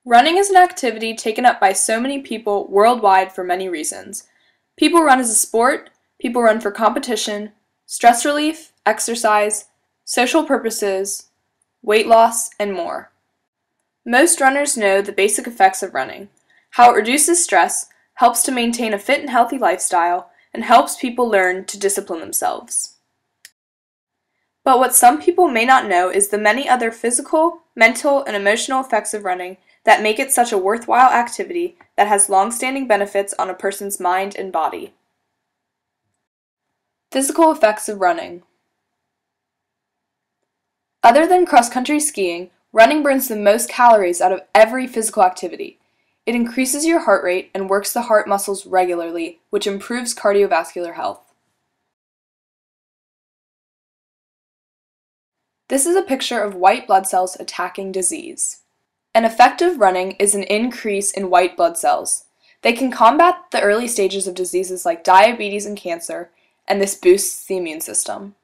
Running is an activity taken up by so many people worldwide for many reasons. People run as a sport, people run for competition, stress relief, exercise, social purposes, weight loss, and more. Most runners know the basic effects of running, how it reduces stress, helps to maintain a fit and healthy lifestyle, and helps people learn to discipline themselves. But what some people may not know is the many other physical, mental, and emotional effects of running that make it such a worthwhile activity that has long-standing benefits on a person's mind and body. Physical effects of running. Other than cross-country skiing, running burns the most calories out of every physical activity. It increases your heart rate and works the heart muscles regularly, which improves cardiovascular health. This is a picture of white blood cells attacking disease. An effect of running is an increase in white blood cells. They can combat the early stages of diseases like diabetes and cancer, and this boosts the immune system.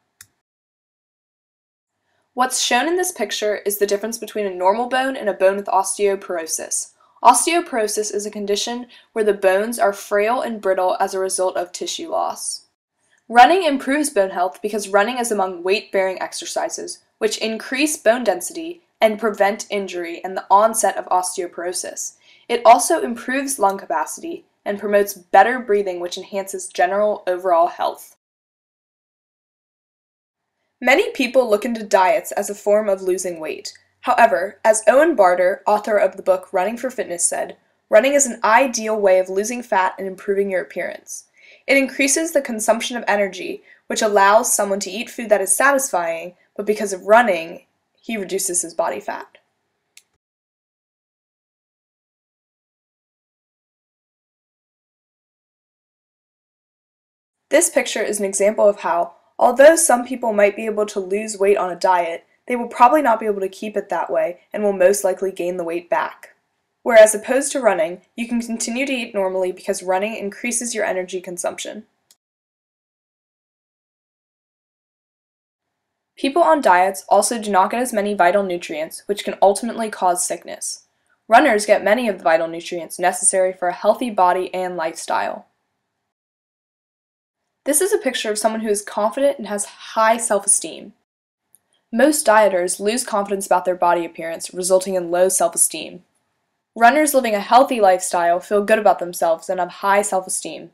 What's shown in this picture is the difference between a normal bone and a bone with osteoporosis. Osteoporosis is a condition where the bones are frail and brittle as a result of tissue loss. Running improves bone health because running is among weight-bearing exercises, which increase bone density and prevent injury and the onset of osteoporosis. It also improves lung capacity and promotes better breathing, which enhances general overall health. Many people look into diets as a form of losing weight. However, as Owen Barter, author of the book Running for Fitness, said, running is an ideal way of losing fat and improving your appearance. It increases the consumption of energy, which allows someone to eat food that is satisfying, but because of running, he reduces his body fat. This picture is an example of how, although some people might be able to lose weight on a diet, they will probably not be able to keep it that way and will most likely gain the weight back. Whereas opposed to running, you can continue to eat normally because running increases your energy consumption. People on diets also do not get as many vital nutrients, which can ultimately cause sickness. Runners get many of the vital nutrients necessary for a healthy body and lifestyle. This is a picture of someone who is confident and has high self-esteem. Most dieters lose confidence about their body appearance, resulting in low self-esteem. Runners living a healthy lifestyle feel good about themselves and have high self-esteem.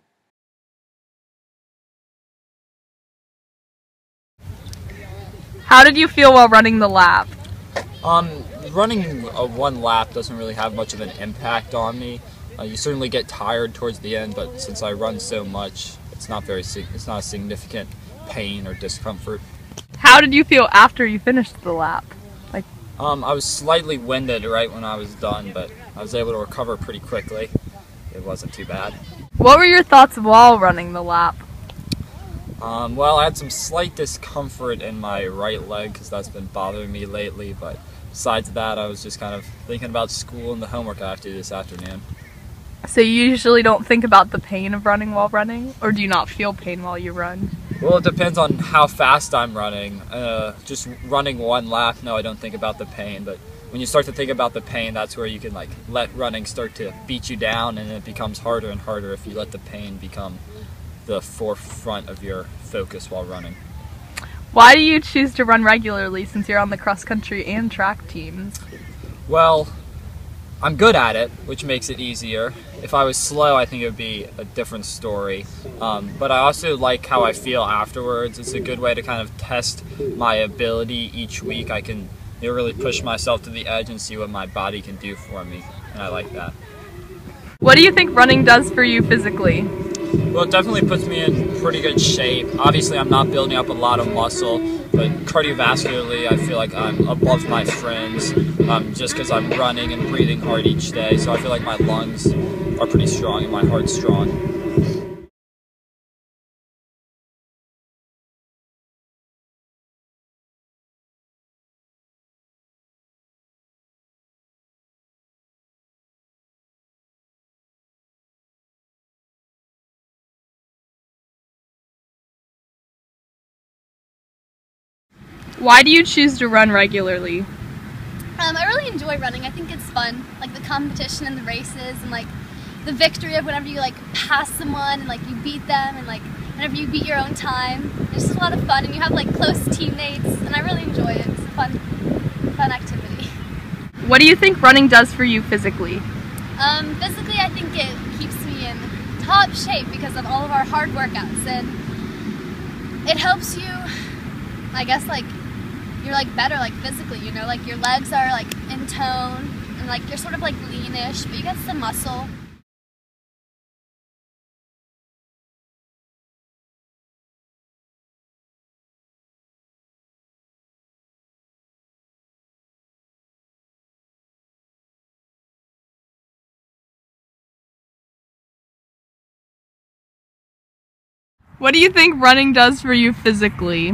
How did you feel while running the lap? Running one lap doesn't really have much of an impact on me. You certainly get tired towards the end, but since I run so much, it's not a significant pain or discomfort. How did you feel after you finished the lap? I was slightly winded right when I was done, but I was able to recover pretty quickly. It wasn't too bad. What were your thoughts while running the lap? Well, I had some slight discomfort in my right leg because that's been bothering me lately, but besides that, I was just kind of thinking about school and the homework I have to do this afternoon. So you usually don't think about the pain of running while running, or do you not feel pain while you run? Well, it depends on how fast I'm running. Just running one lap, no, I don't think about the pain, but when you start to think about the pain, that's where you can let running start to beat you down, and it becomes harder and harder if you let the pain become the forefront of your focus while running. Why do you choose to run regularly since you're on the cross-country and track teams? Well, I'm good at it, which makes it easier. If I was slow, I think it would be a different story. But I also like how I feel afterwards. It's a good way to kind of test my ability each week. I can really push myself to the edge and see what my body can do for me, and I like that. What do you think running does for you physically? Well, it definitely puts me in pretty good shape. Obviously, I'm not building up a lot of muscle, but cardiovascularly, I feel like I'm above my friends just because I'm running and breathing hard each day. So I feel like my lungs are pretty strong and my heart's strong. Why do you choose to run regularly? I really enjoy running. I think it's fun, like the competition and the races and like the victory of whenever you like pass someone and like you beat them and like whenever you beat your own time. It's just a lot of fun and you have like close teammates and I really enjoy it. It's a fun activity. What do you think running does for you physically? Physically I think it keeps me in top shape because of all of our hard workouts and it helps you, I guess, like you're like better like physically, you know, like your legs are like in tone and like you're sort of like leanish, but you get some muscle. What do you think running does for you physically?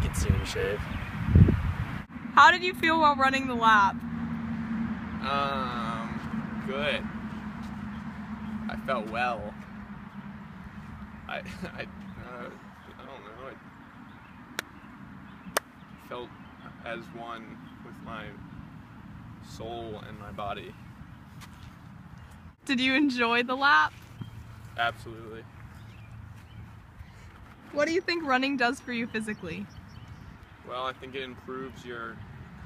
Gets you in shape. How did you feel while running the lap? Good. I felt well. I don't know. I felt as one with my soul and my body. Did you enjoy the lap? Absolutely. What do you think running does for you physically? Well, I think it improves your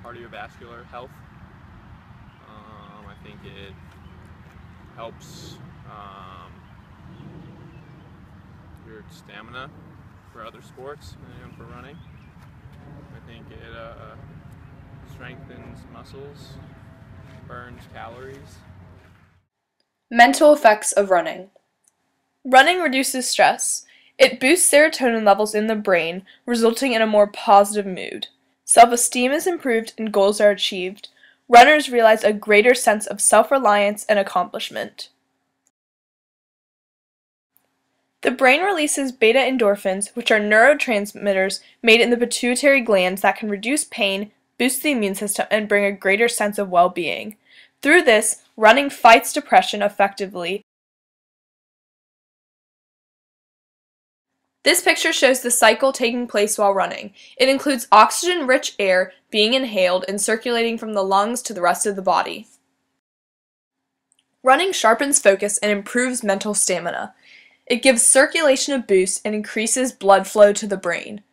cardiovascular health. I think it helps your stamina for other sports and for running. I think it strengthens muscles, burns calories. Mental effects of running. Running reduces stress. It boosts serotonin levels in the brain, resulting in a more positive mood. Self-esteem is improved and goals are achieved. Runners realize a greater sense of self-reliance and accomplishment. The brain releases beta endorphins, which are neurotransmitters made in the pituitary glands that can reduce pain, boost the immune system, and bring a greater sense of well-being. Through this, running fights depression effectively. This picture shows the cycle taking place while running. It includes oxygen-rich air being inhaled and circulating from the lungs to the rest of the body. Running sharpens focus and improves mental stamina. It gives circulation a boost and increases blood flow to the brain.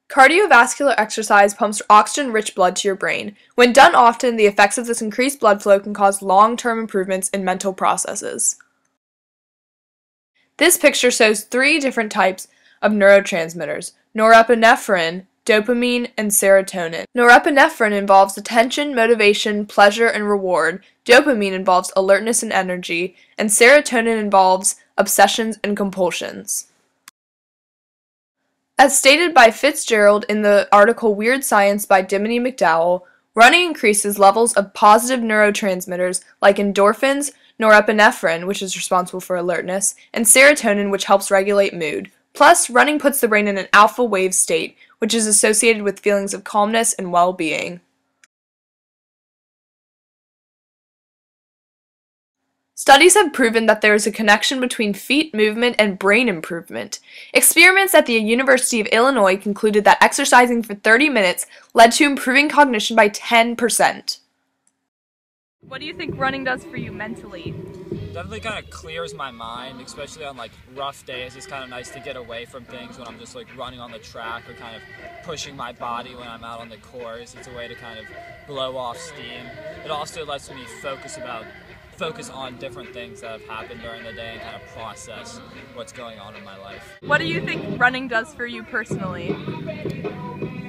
Cardiovascular exercise pumps oxygen-rich blood to your brain. When done often, the effects of this increased blood flow can cause long-term improvements in mental processes. This picture shows 3 different types of neurotransmitters: norepinephrine, dopamine, and serotonin. Norepinephrine involves attention, motivation, pleasure, and reward. Dopamine involves alertness and energy, and serotonin involves obsessions and compulsions. As stated by Fitzgerald in the article Weird Science by Dimity McDowell, running increases levels of positive neurotransmitters like endorphins, norepinephrine, which is responsible for alertness, and serotonin, which helps regulate mood. Plus, running puts the brain in an alpha wave state, which is associated with feelings of calmness and well-being. Studies have proven that there is a connection between feet movement and brain improvement. Experiments at the University of Illinois concluded that exercising for 30 minutes led to improving cognition by 10%. What do you think running does for you mentally? Definitely kind of clears my mind, especially on like rough days. It's kind of nice to get away from things when I'm just like running on the track or kind of pushing my body when I'm out on the course. It's a way to kind of blow off steam. It also lets me focus on different things that have happened during the day and kind of process what's going on in my life. What do you think running does for you personally?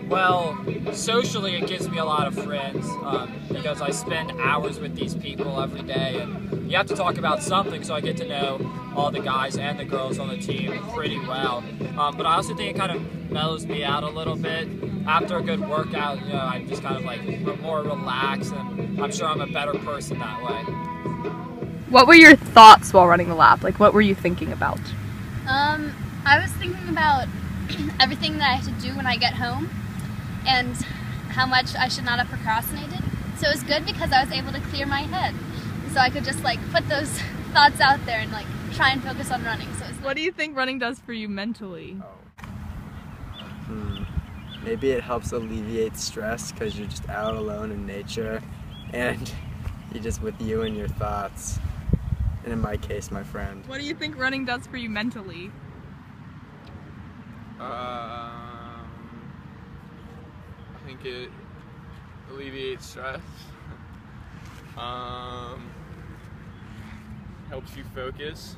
Well, socially it gives me a lot of friends because I spend hours with these people every day and you have to talk about something, so I get to know all the guys and the girls on the team pretty well. But I also think it kind of mellows me out a little bit. After a good workout, you know, I'm just kind of like more relaxed and I'm sure I'm a better person that way. What were your thoughts while running the lap? Like, what were you thinking about? I was thinking about everything that I have to do when I get home and how much I should not have procrastinated. So it was good because I was able to clear my head. So I could just like put those thoughts out there and like try and focus on running. So What do you think running does for you mentally? Maybe it helps alleviate stress because you're just out alone in nature and you're just with you and your thoughts. And in my case, my friend. What do you think running does for you mentally? I think it alleviates stress. Helps you focus.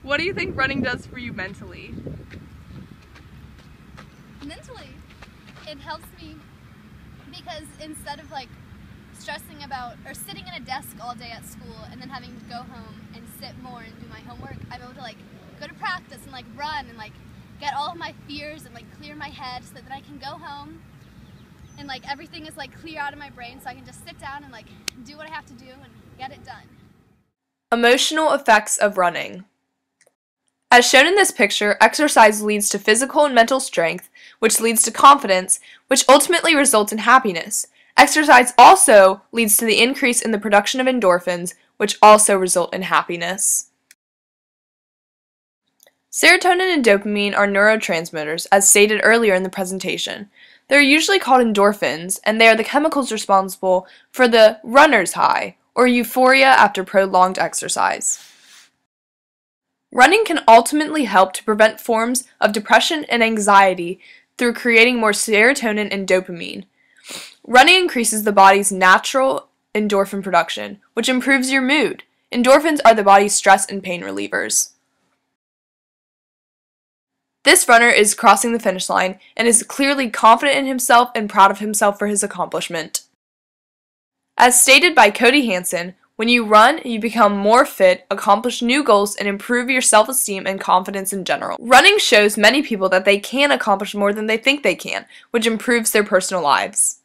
What do you think running does for you mentally? Mentally, it helps me because instead of like stressing about or sitting in a desk all day at school and then having to go home and sit more and do my homework, I'm able to like go to practice and like run and like get all of my fears and like clear my head so that I can go home and like everything is like clear out of my brain so I can just sit down and like do what I have to do and get it done. Emotional effects of running. As shown in this picture, exercise leads to physical and mental strength, which leads to confidence, which ultimately results in happiness. Exercise also leads to the increase in the production of endorphins, which also result in happiness. Serotonin and dopamine are neurotransmitters, as stated earlier in the presentation. They are usually called endorphins, and they are the chemicals responsible for the runner's high, or euphoria after prolonged exercise. Running can ultimately help to prevent forms of depression and anxiety through creating more serotonin and dopamine. Running increases the body's natural endorphin production, which improves your mood. Endorphins are the body's stress and pain relievers. This runner is crossing the finish line and is clearly confident in himself and proud of himself for his accomplishment. As stated by Cody Hansen, when you run, you become more fit, accomplish new goals, and improve your self-esteem and confidence in general. Running shows many people that they can accomplish more than they think they can, which improves their personal lives.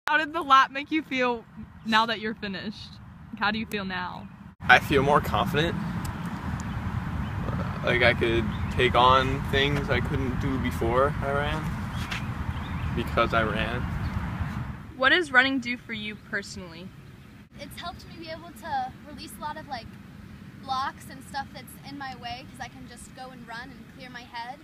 How did the lap make you feel now that you're finished? How do you feel now? I feel more confident. Like I could take on things I couldn't do before I ran because I ran. What does running do for you personally? It's helped me be able to release a lot of like blocks and stuff that's in my way because I can just go and run and clear my head.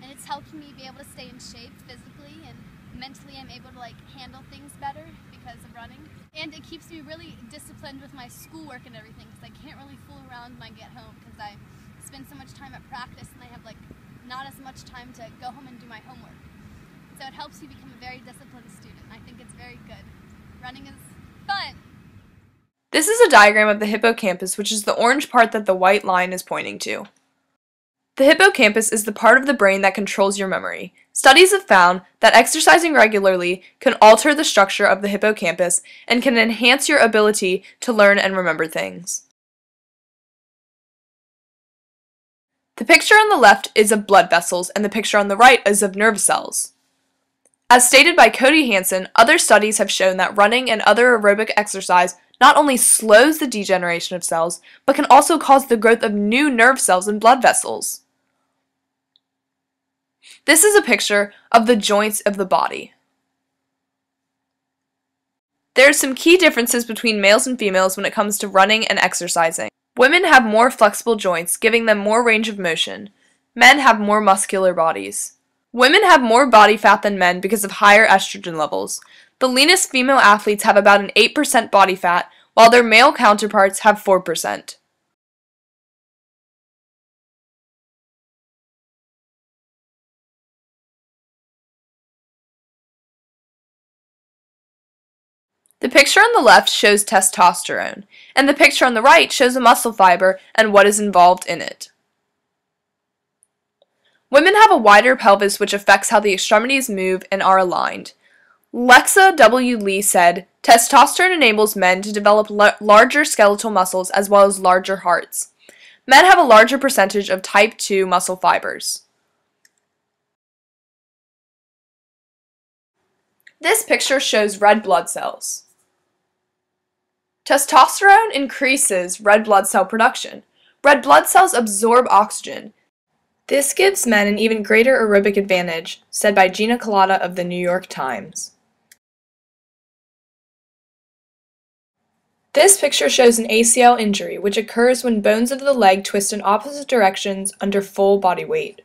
And it's helped me be able to stay in shape physically, and mentally I'm able to like handle things better because of running. And it keeps me really disciplined with my schoolwork and everything because I can't really fool around when I get home because I spend so much time at practice and I have like not as much time to go home and do my homework. So it helps you become a very disciplined student. I think it's very good. Running is fun. This is a diagram of the hippocampus, which is the orange part that the white line is pointing to. The hippocampus is the part of the brain that controls your memory. Studies have found that exercising regularly can alter the structure of the hippocampus and can enhance your ability to learn and remember things. The picture on the left is of blood vessels, and the picture on the right is of nerve cells. As stated by Cody Hansen, other studies have shown that running and other aerobic exercise not only slows the degeneration of cells, but can also cause the growth of new nerve cells and blood vessels. This is a picture of the joints of the body. There are some key differences between males and females when it comes to running and exercising. Women have more flexible joints, giving them more range of motion. Men have more muscular bodies. Women have more body fat than men because of higher estrogen levels. The leanest female athletes have about an 8% body fat, while their male counterparts have 4%. The picture on the left shows testosterone, and the picture on the right shows a muscle fiber and what is involved in it. Women have a wider pelvis, which affects how the extremities move and are aligned. Lexa W. Lee said, "Testosterone enables men to develop larger skeletal muscles as well as larger hearts. Men have a larger percentage of type 2 muscle fibers." This picture shows red blood cells. Testosterone increases red blood cell production. Red blood cells absorb oxygen. This gives men an even greater aerobic advantage, said by Gina Colada of the New York Times. This picture shows an ACL injury, which occurs when bones of the leg twist in opposite directions under full body weight.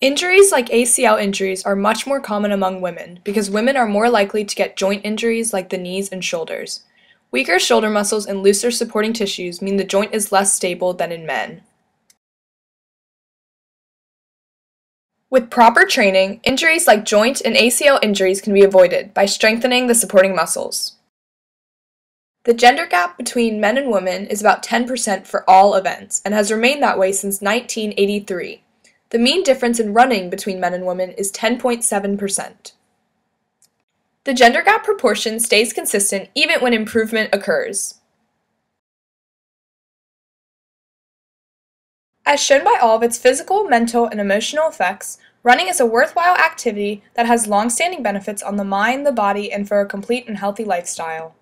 Injuries like ACL injuries are much more common among women because women are more likely to get joint injuries like the knees and shoulders. Weaker shoulder muscles and looser supporting tissues mean the joint is less stable than in men. With proper training, injuries like joint and ACL injuries can be avoided by strengthening the supporting muscles. The gender gap between men and women is about 10% for all events and has remained that way since 1983. The mean difference in running between men and women is 10.7%. The gender gap proportion stays consistent even when improvement occurs. As shown by all of its physical, mental, and emotional effects, running is a worthwhile activity that has long-standing benefits on the mind, the body, and for a complete and healthy lifestyle.